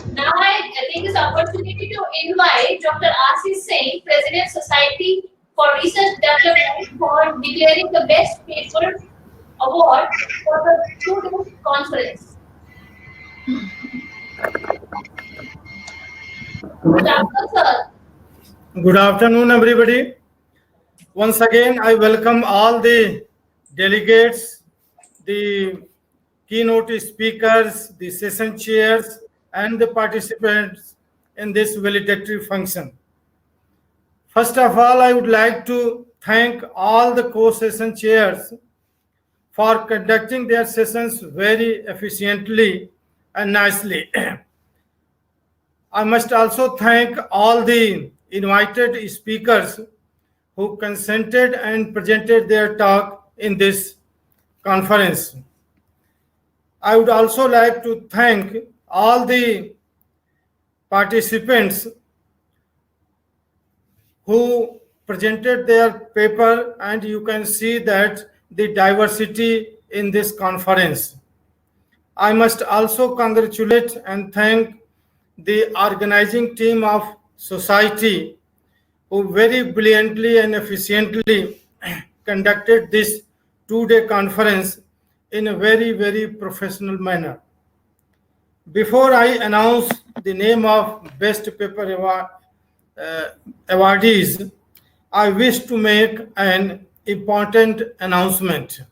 Now I take this opportunity to invite Dr. Ashish Singh, President Society for Research Development, for declaring the Best Paper Award for the two-day conference. Good afternoon, sir. Good afternoon, everybody. Once again, I welcome all the delegates, the keynote speakers, the session chairs, and the participants in this valedictory function. First of all, I would like to thank all the co-session chairs for conducting their sessions very efficiently and nicely. I must also thank all the invited speakers who consented and presented their talk in this conference. I would also like to thank all the participants who presented their paper, and you can see that the diversity in this conference. I must also congratulate and thank the organizing team of society who very brilliantly and efficiently conducted this two-day conference in a very, very professional manner. Before I announce the name of Best Paper awardees, I wish to make an important announcement.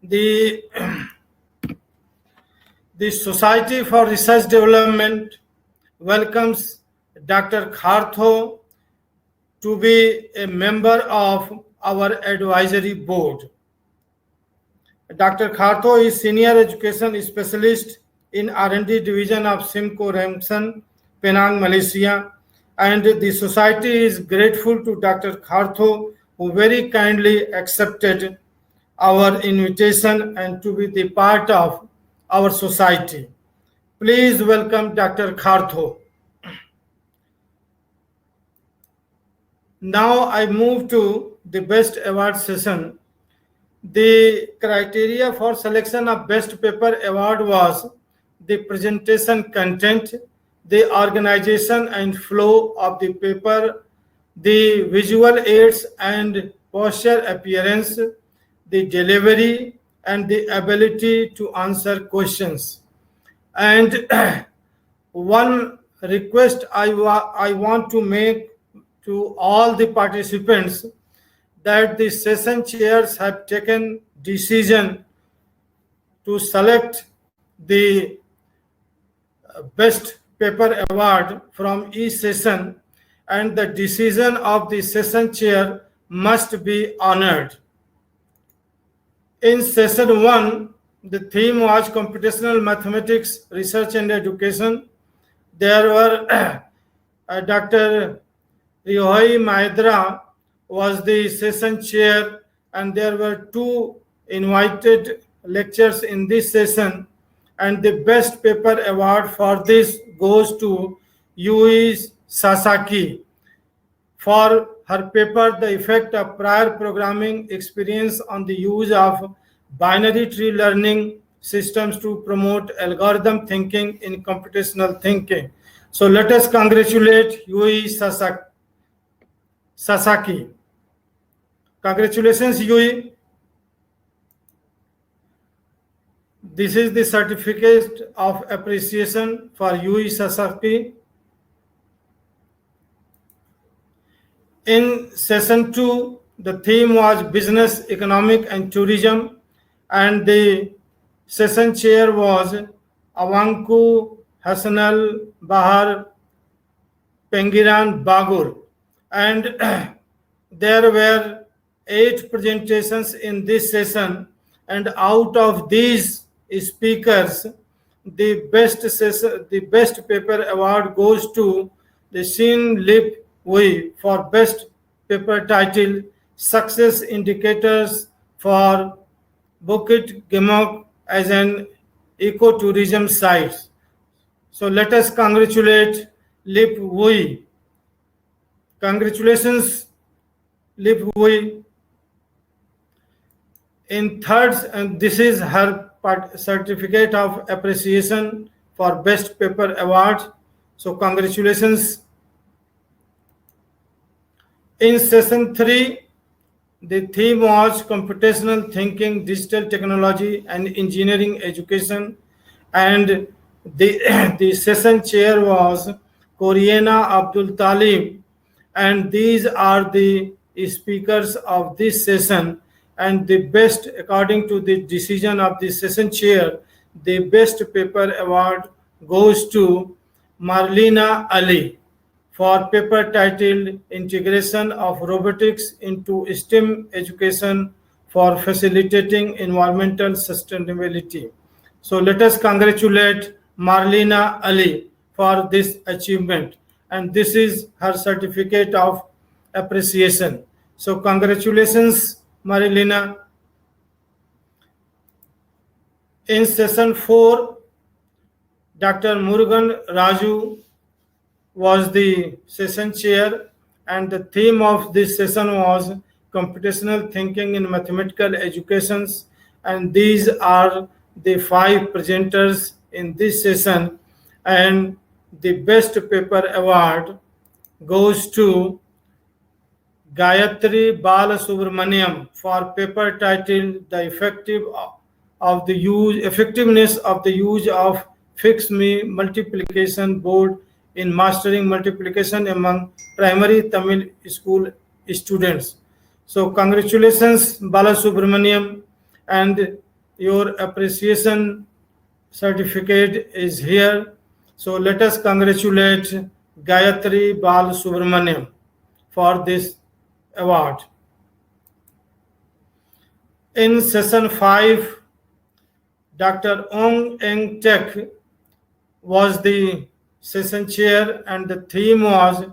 The, the Society for Research Development welcomes Dr. Khartho to be a member of our advisory board. Dr. Khartho is Senior Education Specialist in R&D Division of Simco Remsen, Penang, Malaysia, and the Society is grateful to Dr. Khartho, who very kindly accepted our invitation and to be the part of our society. Please welcome Dr. Khartho. Now I move to the Best Award session. The criteria for selection of Best Paper Award was the presentation content, the organization and flow of the paper, the visual aids and posture appearance, the delivery, and the ability to answer questions. And one request I want to make to all the participants that the session chairs have taken decision to select the best paper award from each session, and the decision of the session chair must be honored. In session 1, the theme was computational mathematics, research and education. There were Dr. Rihoi Mahendra was the session chair, and there were two invited lectures in this session, and the best paper award for this goes to Yui Sasaki for her paper, The Effect of Prior Programming Experience on the Use of Binary Tree Learning Systems to Promote Algorithm Thinking in Computational Thinking. So let us congratulate Yui Sasaki. Congratulations, Yui. This is the certificate of appreciation for Yui Sasaki. In session 2, the theme was business, economic, and tourism, and the session chair was Avanku Hassanal Bahar Pengiran Bagur. And there were 8 presentations in this session, and out of these speakers, the best paper award goes to the Xin Lip Wei for best paper title Success Indicators for Bukit Gemok as an ecotourism site. So let us congratulate Lip Wei. Congratulations, Lip Wei. In third, and this is her certificate of appreciation for Best Paper Award. So congratulations. In session 3, the theme was computational thinking, digital technology, and engineering education. And the, the session chair was Koriana Abdul Talim. And these are the speakers of this session. And the best, according to the decision of the session chair, the best paper award goes to Marlena Ali for paper titled Integration of Robotics into STEM Education for Facilitating Environmental Sustainability. So let us congratulate Marlena Ali for this achievement. And this is her certificate of appreciation. So congratulations, Marlena. In session 4, Dr. Murugan Raju was the session chair, and the theme of this session was computational thinking in mathematical educations. And these are the 5 presenters in this session, and the best paper award goes to Gayatri Balasubramaniam for paper titled The Effectiveness of the Use of Fixed Multiplication Board in Mastering Multiplication Among Primary Tamil School Students. So congratulations, Balasubramaniam, and your appreciation certificate is here. So let us congratulate Gayatri Balasubramaniam for this award. In session 5, Dr. Ong Eng Tek was the session chair, and the theme was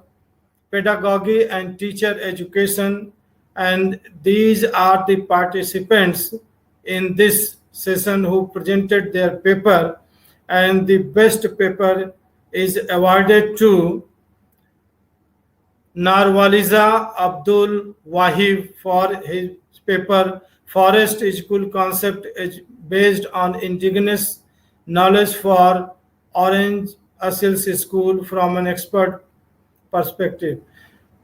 pedagogy and teacher education. And these are the participants in this session who presented their paper, and the best paper is awarded to Narwaliza Abdul Wahib for his paper Forest School Concept based on indigenous knowledge for Orange Asils School from an expert perspective.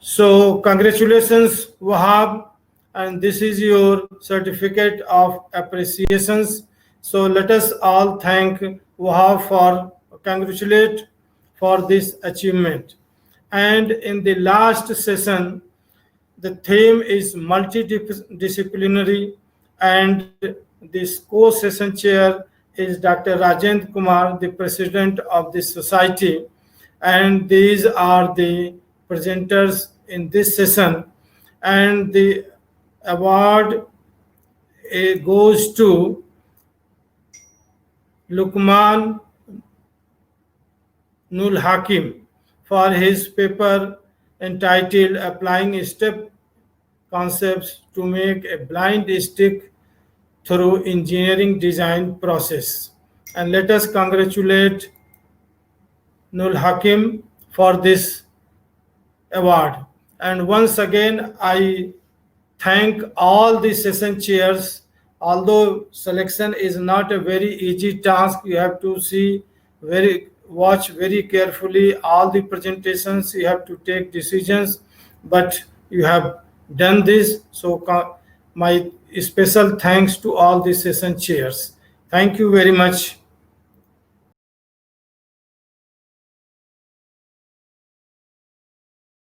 So congratulations, Wahab, and this is your certificate of appreciations. So let us all thank Wahab for congratulate for this achievement. And in the last session, the theme is multidisciplinary, and this co-session chair is Dr. Rajendra Kumar, the president of this society. And these are the presenters in this session. And the award goes to Lukman Nul Hakim for his paper entitled Applying Step Concepts to Make a Blind Stick Through Engineering Design Process. And let us congratulate Nul Hakim for this award. And once again, I thank all the session chairs. Although selection is not a very easy task, you have to watch very carefully all the presentations, you have to take decisions, but you have done this. So my special thanks to all the session chairs. Thank you very much.